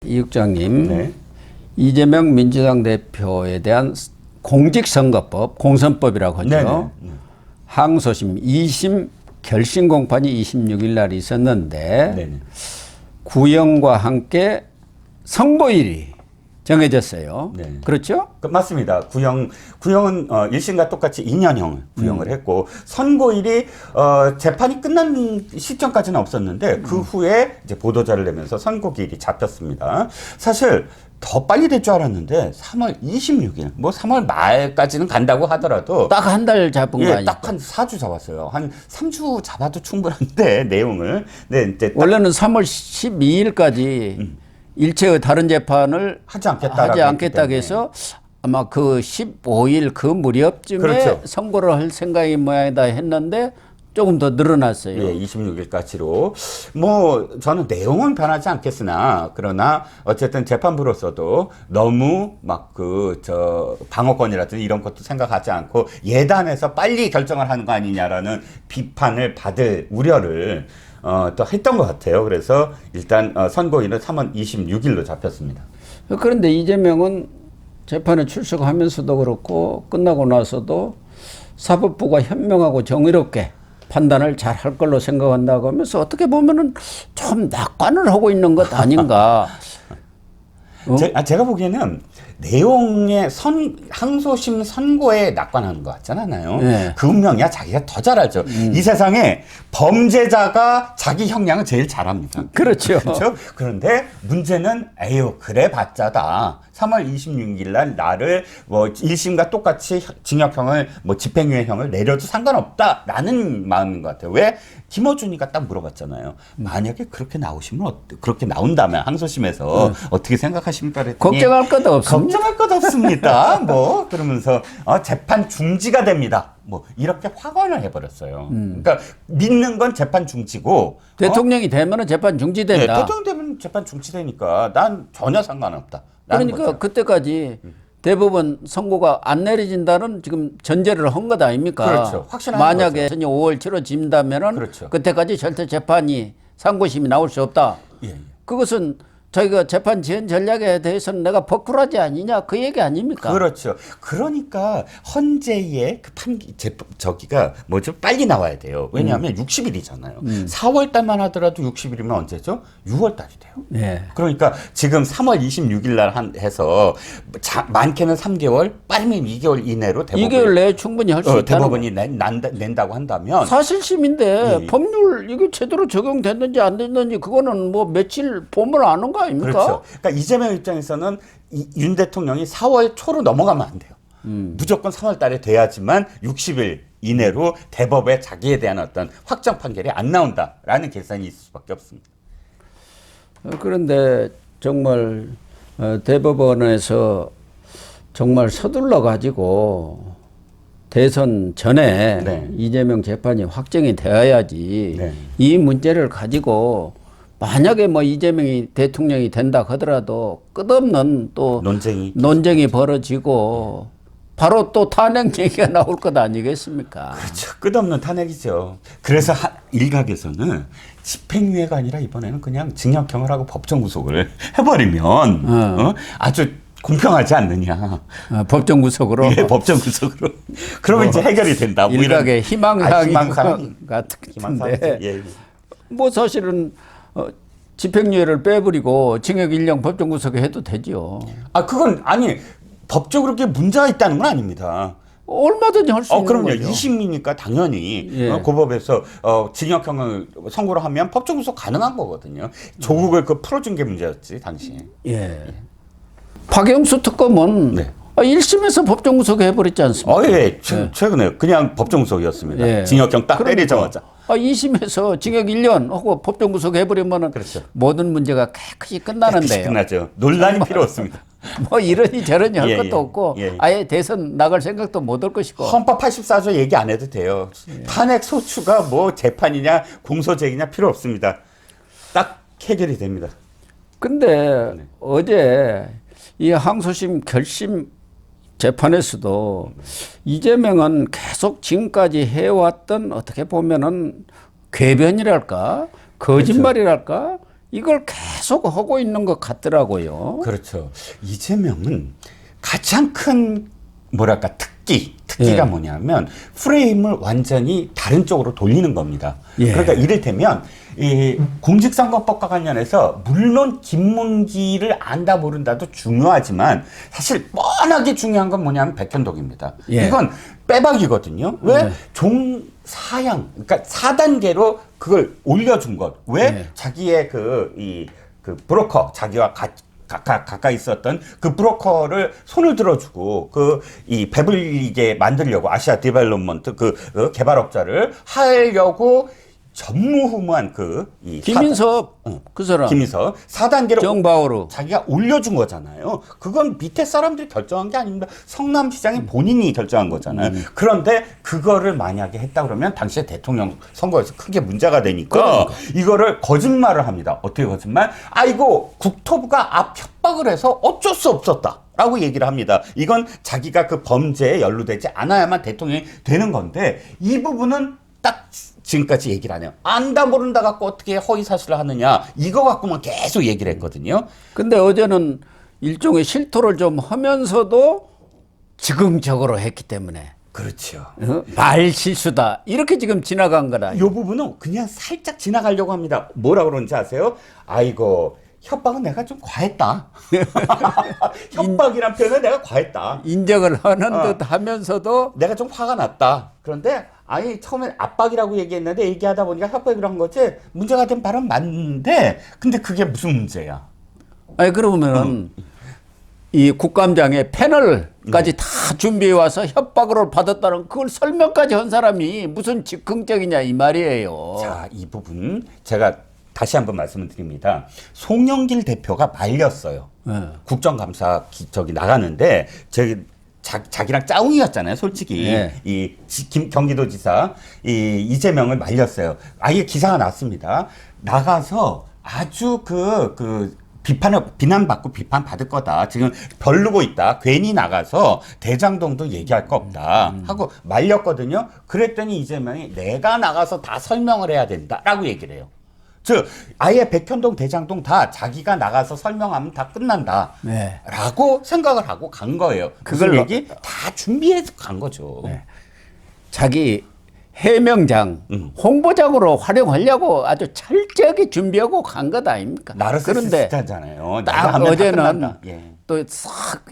이 국장님, 네. 이재명 민주당 대표에 대한 공직선거법, 공선법이라고 하죠. 네네. 항소심 2심 결심 공판이 26일 날 있었는데 네네. 구형과 함께 선고일이 정해졌어요. 네. 그렇죠? 맞습니다. 구형은 1심과 똑같이 2년형을 구형을 했고 선고일이 재판이 끝난 시점까지는 없었는데 그 후에 이제 보도자를 내면서 선고일이 잡혔습니다. 사실 더 빨리 될 줄 알았는데 3월 26일, 뭐 3월 말까지는 간다고 하더라도 딱 한 달 잡은 거 예, 아니에요? 딱 한 4주 잡았어요. 한 3주 잡아도 충분한데 내용을. 네, 이제 딱 원래는 3월 12일까지 일체의 다른 재판을 하지 않겠다라고 하지 않겠다고 했기 해서 아마 그 15일 그 무렵쯤에 그렇죠. 선고를 할 생각인 모양이다 했는데 조금 더 늘어났어요. 예, 26일까지로. 뭐, 저는 내용은 변하지 않겠으나, 그러나, 어쨌든 재판부로서도 너무 막 방어권이라든지 이런 것도 생각하지 않고 예단해서 빨리 결정을 하는 거 아니냐라는 비판을 받을 우려를 또 했던 것 같아요. 그래서 일단 선고일은 3월 26일로 잡혔습니다. 그런데 이재명은 재판에 출석하면서도 그렇고 끝나고 나서도 사법부가 현명하고 정의롭게 판단을 잘 할 걸로 생각한다고 하면서 어떻게 보면은 좀 낙관을 하고 있는 것 아닌가. 제가 보기에는 내용의 항소심 선고에 낙관하는 것 같지 않아요? 네. 그 운명이야 자기가 더 잘 알죠. 이 세상에 범죄자가 자기 형량을 제일 잘합니다. 그렇죠. 그렇죠? 그런데 문제는 에휴 그래 봤자다. 3월 26일 날 나를 뭐 1심과 똑같이 징역형을 뭐 집행유예형을 내려도 상관없다라는 마음인 것 같아요. 왜? 김어준이가 딱 물어봤잖아요. 만약에 그렇게 나오시면 그렇게 나온다면 항소심에서 어떻게 생각하십니까? 그랬더니 걱정할 것 없습니다. 걱정할 것 없습니다. 뭐 그러면서 재판 중지가 됩니다. 뭐 이렇게 확언을 해버렸어요. 그러니까 믿는 건 재판 중지고 대통령이 되면은 재판 중지된다. 네, 대통령 되면 재판 중지되니까 난 전혀 상관없다. 그러니까 그때까지 대법원 선고가 안 내려진다는 지금 전제를 한 것 아닙니까? 그렇죠. 확신하는 만약에 5월 치러진다면은 그렇죠. 그때까지 절대 재판이 상고심이 나올 수 없다. 예, 예. 그것은 저희가 재판 지연 전략에 대해서는 내가 버쿠라지 아니냐 그 얘기 아닙니까? 그렇죠. 그러니까 헌재의 그 저기가 뭐죠? 빨리 나와야 돼요. 왜냐하면 60일이잖아요. 4월 달만 하더라도 60일이면 언제죠? 6월 달이 돼요. 네. 그러니까 지금 3월 26일 날 해서 많게는 3개월, 빠르면 2개월 이내로 2개월 내에 충분히 할 수 있다는 대법원이 낸다고 한다면 사실심인데 예. 법률 이게 제대로 적용됐는지 안 됐는지 그거는 뭐 며칠 보면 아는 거 아닙니까? 그렇죠. 그러니까 이재명 입장에서는 윤 대통령이 4월 초로 넘어가면 안 돼요. 무조건 3월 달에 돼야지만 60일 이내로 대법에 자기에 대한 어떤 확정 판결이 안 나온다라는 계산이 있을 수밖에 없습니다. 그런데 정말 대법원에서 정말 서둘러 가지고 대선 전에 네. 이재명 재판이 확정이 되어야지 네. 이 문제를 가지고 만약에 뭐 이재명이 대통령이 된다 하더라도 끝없는 또 논쟁이 벌어지고 바로 또 탄핵 얘기가 나올 것 아니겠습니까? 그렇죠. 끝없는 탄핵이죠. 그래서 일각에서는 집행유예가 아니라 이번에는 그냥 징역형을 하고 법정 구속을 해버리면 아주 공평하지 않느냐. 법정 구속으로. 예, 법정 구속으로. 그러면 이제 해결이 된다. 뭐 일각의 희망사항이 희망사항. 같은데. 예. 뭐 사실은 집행유예를 빼버리고 징역 1년 법정 구속에 해도 되죠. 그건 아니 법적으로 그게 문제가 있다는 건 아닙니다. 얼마든지 할 수 있는 그럼요. 거죠. 2심이니까 당연히 예. 고법에서 징역형을 선고를 하면 법정 구속 가능한 거거든요. 조국을 풀어준 게 문제였지 당시에. 예. 박영수 특검은 네. 1심에서 법정 구속 해버렸지 않습니까? 예. 최근에 그냥 법정 구속이었습니다. 예. 징역형 딱 그러니까. 때리자마자. 2심에서 징역 1년 하고 법정 구속 해버리면은 그렇죠. 모든 문제가 깨끗이 끝나는데요. 끝나죠. 논란이 필요 없습니다. 뭐 이러니 저러니 할 예, 것도 예. 없고 예. 아예 대선 나갈 생각도 못 할 것이고. 헌법 84조 얘기 안 해도 돼요. 탄핵 소추가 뭐 재판이냐 공소제기냐 필요 없습니다. 딱 해결이 됩니다. 근데 네. 어제 이 항소심 결심 재판에서도 이재명은 계속 지금까지 해왔던 어떻게 보면은 궤변이랄까 거짓말이랄까 이걸 계속 하고 있는 것 같더라고요. 그렇죠. 이재명은 가장 큰 뭐랄까 특기가 예. 뭐냐면 프레임을 완전히 다른 쪽으로 돌리는 겁니다. 예. 그러니까 이를테면 이 공직선거법과 관련해서 물론 김문기를 안다 모른다도 중요하지만 사실 뻔하게 중요한 건 뭐냐면 백현동입니다. 예. 이건 빼박이거든요. 왜? 네. 종사양, 그러니까 4단계로 그걸 올려준 것. 왜? 네. 자기의 그 브로커, 자기와 가까이 있었던 그 브로커를 손을 들어주고 이 배불리게 만들려고 아시아 디벨롭먼트 그 개발업자를 하려고 전무후무한 김인섭 그 사람 김인섭 4단계로 정바오로 자기가 올려준 거잖아요. 그건 밑에 사람들이 결정한 게 아닙니다. 성남시장이 본인이 결정한 거잖아요. 그런데 그거를 만약에 했다 그러면 당시에 대통령 선거에서 크게 문제가 되니까 이거를 거짓말을 합니다. 어떻게 거짓말? 아이고 국토부가 앞 협박을 해서 어쩔 수 없었다. 라고 얘기를 합니다. 이건 자기가 그 범죄에 연루되지 않아야만 대통령이 되는 건데 이 부분은 딱 지금까지 얘기를 안 해요. 안다 모른다 갖고 어떻게 허위 사실을 하느냐. 이거 갖고만 계속 얘기를 했거든요. 근데 어제는 일종의 실토를 좀 하면서도 즉흥적으로 했기 때문에 그렇죠. 말 실수다 이렇게 지금 지나간 거다. 이 부분은 그냥 살짝 지나가려고 합니다. 뭐라 그러는지 아세요? 아이고 협박은 내가 좀 과했다. 협박이란 표현은 내가 과했다. 인정을 하는 듯 하면서도 내가 좀 화가 났다. 그런데 아니 처음엔 압박이라고 얘기했는데 얘기하다 보니까 협박이라고 한 거지. 문제가 된 발언 맞는데 근데 그게 무슨 문제야? 아니 그러면은 이 국감장에 패널까지 다 준비해 와서 협박으로 받았다는 그걸 설명까지 한 사람이 무슨 즉흥적이냐 이 말이에요. 자, 이 부분 제가 다시 한번 말씀을 드립니다. 송영길 대표가 말렸어요. 국정감사 저기 나가는데 자기랑 짜웅이었잖아요, 솔직히. 네. 경기도지사 이재명을 말렸어요. 아예 기사가 났습니다. 나가서 아주 비난받고 비판받을 거다. 지금 별르고 있다. 괜히 나가서 대장동도 얘기할 거 없다. 하고 말렸거든요. 그랬더니 이재명이 내가 나가서 다 설명을 해야 된다라고 얘기를 해요. 즉 아예 백현동 대장동 다 자기가 나가서 설명하면 다 끝난다. 네. 라고 생각을 하고 간 거예요. 그걸 얘기 다 준비해서 간 거죠. 네. 자기 해명장, 홍보장으로 활용하려고 아주 철저하게 준비하고 간 것 아닙니까? 나르시스트잖아요. 딱 어제는 또 싹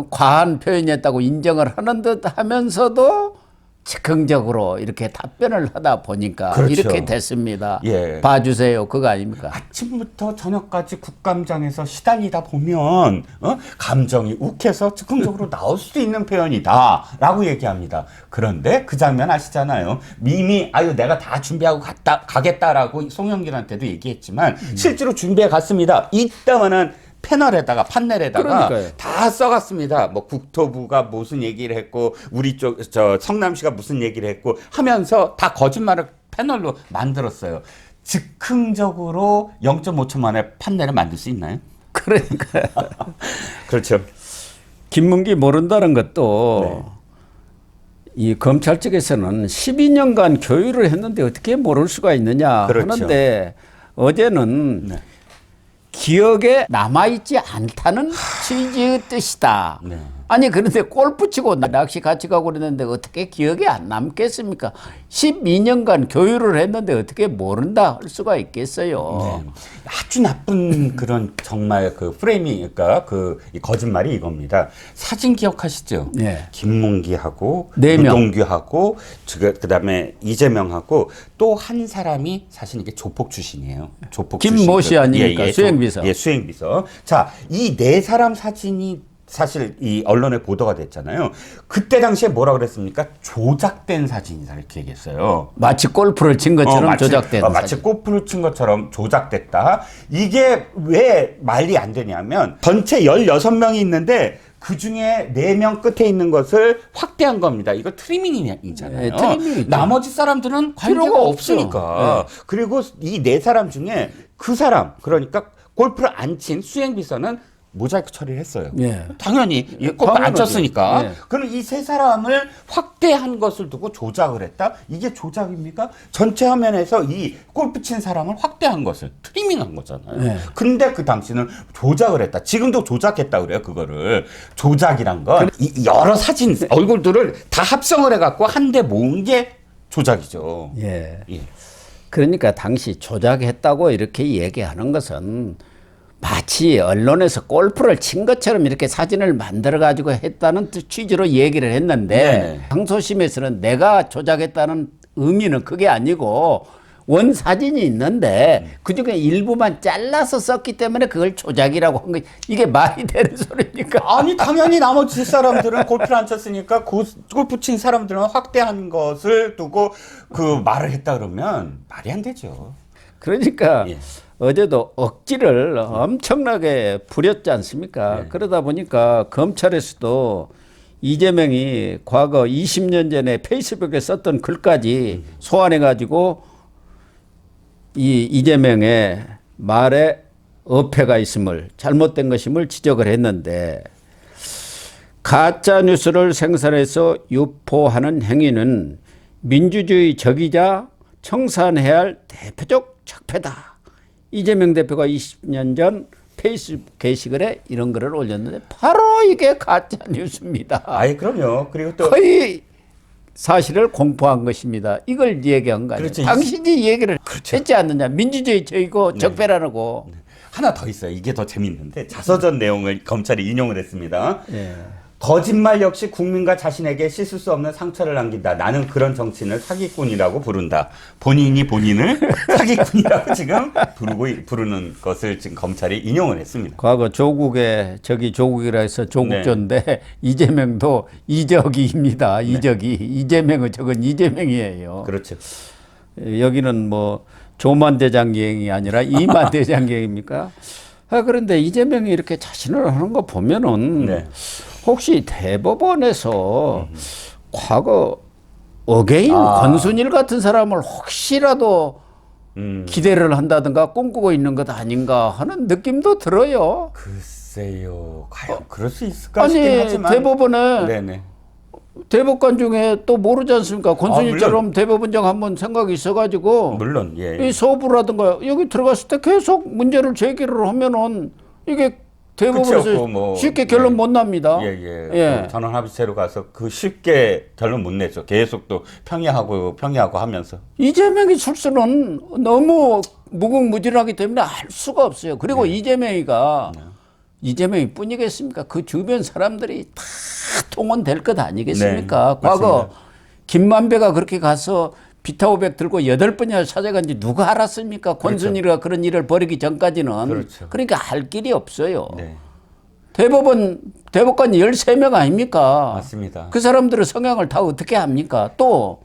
과한 표현이었다고 인정을 하는 듯 하면서도 즉흥적으로 이렇게 답변을 하다 보니까 그렇죠. 이렇게 됐습니다. 예. 봐주세요. 그거 아닙니까? 아침부터 저녁까지 국감장에서 시달리다 보면 감정이 욱해서 즉흥적으로 나올 수도 있는 표현이다 라고 얘기합니다. 그런데 그 장면 아시잖아요. 이미 아유 내가 다 준비하고 가겠다라고 송영길한테도 얘기했지만 실제로 준비해 갔습니다. 이따만한 패널에다가 판넬에다가 그러니까요. 다 써갔습니다. 뭐 국토부가 무슨 얘기를 했고 우리 쪽 성남시가 무슨 얘기를 했고 하면서 다 거짓말을 패널로 만들었어요. 즉흥적으로 0.5초 만에 판넬을 만들 수 있나요? 그러니까요. 그렇죠. 김문기 모른다는 것도 이 검찰 측에서는 12년간 교육을 했는데 어떻게 모를 수가 있느냐 그렇죠. 하는데 어제는 기억에 남아있지 않다는 취지의 뜻이다. 네. 아니 그런데 골프 치고 낚시 같이 가고 그랬는데 어떻게 기억에 안 남겠습니까? 12년간 교육을 했는데 어떻게 모른다 할 수가 있겠어요. 네. 아주 나쁜 그런 정말 그 프레이밍, 그러니까 이 거짓말이 이겁니다. 사진 기억하시죠? 네. 김문기하고 네 명. 유동규하고 그다음에 이재명하고 또 한 사람이 사실 이게 조폭 출신이에요. 조폭 김모 씨 출신. 아닙니까? 수행비서. 예, 수행비서. 자, 이 네 사람 사진이 사실 이 언론에 보도가 됐잖아요. 그때 당시에 뭐라 그랬습니까? 조작된 사진이다 이렇게 얘기했어요. 마치 골프를 친 것처럼 조작된 마치 사진. 골프를 친 것처럼 조작됐다. 이게 왜 말이 안 되냐면 전체 16명이 있는데 그중에 4명 끝에 있는 것을 확대한 겁니다. 이거 트리밍이잖아요. 네, 트리밍이죠. 나머지 사람들은 관계가 필요가 없으니까. 없죠. 그리고 그리고 이 4사람 중에 그 사람, 그러니까 골프를 안 친 수행비서는 모자이크 처리를 했어요. 예. 당연히 골프 안 당연하죠. 쳤으니까. 예. 그럼 이 세 사람을 확대한 것을 두고 조작을 했다? 이게 조작입니까? 전체 화면에서 이 골프 친 사람을 확대한 것을 트리밍한 거잖아요. 예. 근데 그 당시는 조작을 했다. 지금도 조작했다 그래요. 그거를 조작이란 건 이 여러 사진 얼굴들을 다 합성을 해갖고 한데 모은 게 조작이죠. 예. 예. 그러니까 당시 조작했다고 이렇게 얘기하는 것은 마치 언론에서 골프를 친 것처럼 이렇게 사진을 만들어 가지고 했다는 취지로 얘기를 했는데 네네. 항소심에서는 내가 조작했다는 의미는 그게 아니고 원 사진이 있는데 그중에 일부만 잘라서 썼기 때문에 그걸 조작이라고 한 거 이게 말이 되는 소리니까. 아니 당연히 나머지 사람들은 골프를 안 쳤으니까 골프 친 사람들은 확대한 것을 두고 그 말을 했다 그러면 말이 안 되죠. 그러니까 예. 어제도 억지를 엄청나게 부렸지 않습니까? 네. 그러다 보니까 검찰에서도 이재명이 과거 20년 전에 페이스북에 썼던 글까지 소환해 가지고 이 이재명의 말에 어폐가 있음을 잘못된 것임을 지적을 했는데 가짜 뉴스를 생산해서 유포하는 행위는 민주주의 적이자 청산해야 할 대표적 적폐다. 이재명 대표가 20년 전 페이스북 게시글에 이런 글을 올렸는데 바로 이게 가짜 뉴스입니다. 아이 그럼요. 그리고 또 거의 사실을 공포한 것입니다. 이걸 얘기한 거 아니에요. 그렇죠. 당신이 얘기를 그렇죠. 했지 않느냐. 민주주의 적이고 적폐라고. 하나 더 있어요. 이게 더 재밌는데 자서전 내용을 검찰이 인용을 했습니다. 예. 거짓말 역시 국민과 자신에게 씻을 수 없는 상처를 남긴다. 나는 그런 정치인을 사기꾼이라고 부른다. 본인이 본인을 사기꾼이라고 지금 부르는 것을 지금 검찰이 인용을 했습니다. 과거 조국의 적이 조국이라 해서 조국조인데 이재명도 이적이입니다. 이적이. 이재명의 적은 이재명이에요. 그렇죠. 여기는 뭐 조만 대장경이 아니라 이만 대장경입니까? 그런데 이재명이 이렇게 자신을 하는 거 보면은 네. 혹시 대법원에서 과거 어게인 권순일 같은 사람을 혹시라도 기대를 한다든가 꿈꾸고 있는 것 아닌가 하는 느낌도 들어요. 글쎄요. 과연 그럴 수 있을까 싶긴 아니 하지만 대법원에 네네. 대법관 중에 또 모르지 않습니까? 권순일처럼 대법원장 한번 생각이 있어가지고 물론 예. 이 서부라든가 여기 들어갔을 때 계속 문제를 제기를 하면은 이게 끝이 대법원에서 없고 뭐, 쉽게 결론 예. 못 납니다. 예. 예. 그 전원합의체로 가서 그 쉽게 결론 못 내죠. 계속 또 평의하고 하면서. 이재명이 출세는 너무 무궁무진하기 때문에 알 수가 없어요. 그리고 이재명이가 이재명이 뿐이겠습니까? 그 주변 사람들이 다 동원될 것 아니겠습니까? 네, 과거 맞습니다. 김만배가 그렇게 가서 비타500 들고 8번이나 찾아간지 누가 알았습니까? 권순일이가 그런 일을 벌이기 전까지는. 그렇죠. 그러니까 알 길이 없어요. 네. 대법관 13명 아닙니까? 맞습니다. 그 사람들의 성향을 다 어떻게 합니까? 또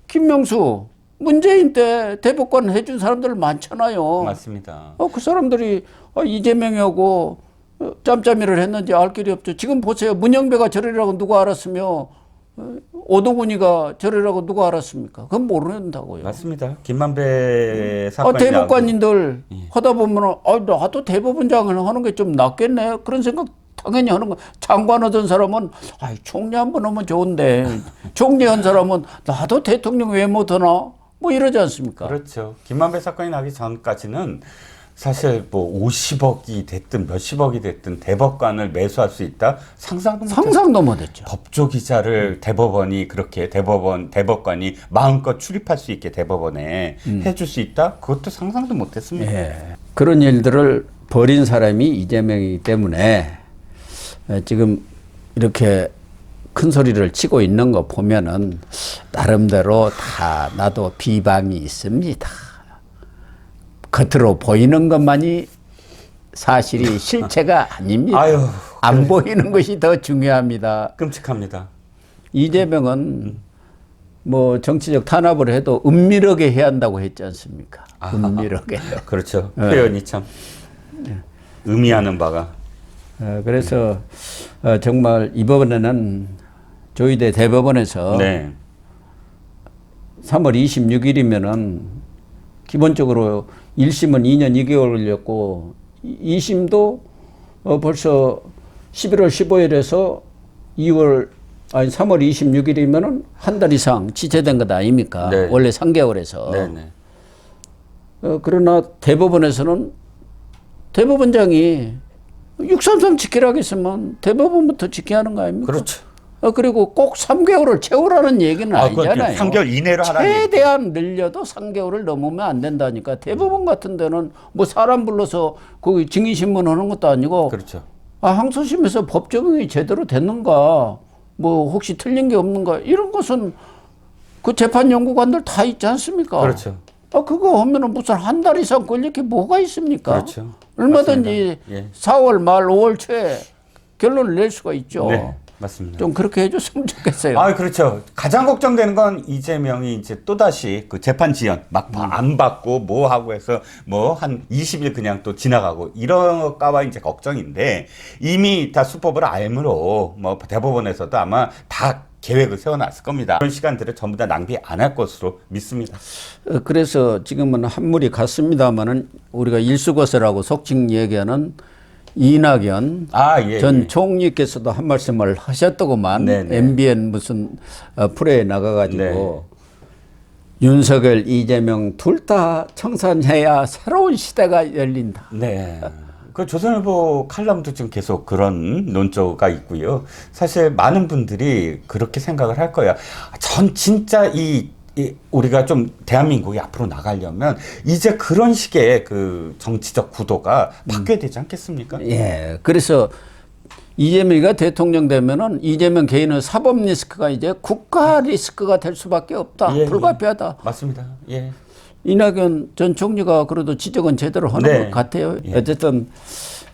김명수 문재인 때 대법관 해준 사람들 많잖아요. 맞습니다. 그 사람들이 이재명하고 짬짬이를 했는지 알 길이 없죠. 지금 보세요. 문영배가 저래라고 누가 알았으며 오동훈이가 저래라고 누가 알았습니까? 그건 모른다고요. 맞습니다. 김만배 사건이 대법관님들 하다 보면 나도 대법원장을 하는 게 좀 낫겠네. 그런 생각 당연히 하는 거. 장관 하던 사람은 총리 한 번 하면 좋은데 총리 한 사람은 나도 대통령 왜 못하나? 뭐 이러지 않습니까? 그렇죠. 김만배 사건이 나기 전까지는 사실 뭐 50억이 됐든 몇십억이 됐든 대법관을 매수할 수 있다? 상상도 못했죠. 법조 기자를 대법원이 그렇게 대법관이 마음껏 출입할 수 있게 대법원에 해줄 수 있다? 그것도 상상도 못했습니다. 예. 그런 일들을 벌인 사람이 이재명이기 때문에 지금 이렇게 큰 소리를 치고 있는 거 보면은 나름대로 다 나도 비방이 있습니다. 겉으로 보이는 것만이 사실이 실체가 아닙니다. 아유, 안 보이는 것이 더 중요합니다. 끔찍합니다. 이재명은 뭐 정치적 탄압을 해도 은밀하게 해야 한다고 했지 않습니까? 은밀하게. 그렇죠. 표현이 참 의미하는 바가. 그래서 정말 이번에는 조희대 대법원에서 네. 3월 26일이면은 기본적으로 1심은 2년 2개월 걸렸고 2심도 벌써 11월 15일에서 3월 26일이면은 한 달 이상 지체된 것 아닙니까? 네. 원래 3개월에서. 네네. 그러나 대법원에서는 대법원장이 633 지키라고 했으면 대법원부터 지켜야 하는 거 아닙니까? 그렇죠. 그리고 꼭 3개월을 채우라는 얘기는 아니잖아요. 3개월 이내로 하라는 얘기. 최대한 늘려도 3개월을 넘으면 안 된다니까. 대법원 같은 데는 뭐 사람 불러서 거기 증인신문 하는 것도 아니고 그렇죠. 항소심에서 법 적용이 제대로 됐는가, 뭐 혹시 틀린 게 없는가, 이런 것은 그 재판 연구관들 다 있지 않습니까? 그렇죠. 그거 하면은 무슨 한 달 이상 걸릴 게 뭐가 있습니까? 그렇죠. 얼마든지 맞습니다. 예. 4월 말 5월 초에 결론을 낼 수가 있죠. 네, 맞습니다. 좀 그렇게 해줬으면 좋겠어요. 그렇죠. 가장 걱정되는 건 이재명이 이제 또다시 그 재판 지연 막 안 받고 뭐 하고 해서 뭐 한 20일 그냥 또 지나가고 이럴까봐 이제 걱정인데, 이미 다 수법을 알므로 뭐 대법원에서도 아마 다 계획을 세워놨을 겁니다. 그런 시간들을 전부 다 낭비 안 할 것으로 믿습니다. 그래서 지금은 한물이 갔습니다만은 우리가 일수거세라고 속칭 얘기하는 이낙연 예, 전 예. 총리께서도 한 말씀을 하셨더구만. 네네. MBN 무슨 프로에 나가가지고 네. 윤석열, 이재명 둘 다 청산해야 새로운 시대가 열린다. 네. 그 조선일보 칼럼도 지금 계속 그런 논조가 있고요. 사실 많은 분들이 그렇게 생각을 할 거예요. 전 진짜 이 우리가 좀 대한민국이 앞으로 나가려면 이제 그런 식의 그 정치적 구도가 바뀌어야 되지 않겠습니까? 예. 그래서 이재명이가 대통령 되면은 이재명 개인의 사법 리스크가 이제 국가 리스크가 될 수밖에 없다. 예, 불가피하다. 맞습니다. 예. 이낙연 전 총리가 그래도 지적은 제대로 하는 네. 것 같아요. 예. 어쨌든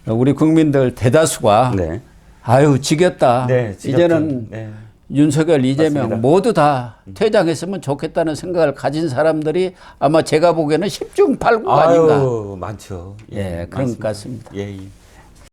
우리 국민들 대다수가 네. 아유 지겹다. 네, 지겹죠. 이제는 네. 윤석열, 이재명 맞습니다. 모두 다 퇴장했으면 좋겠다는 생각을 가진 사람들이 아마 제가 보기에는 10중 8구 아닌가. 많죠. 예, 그런 것 같습니다. 예. 예.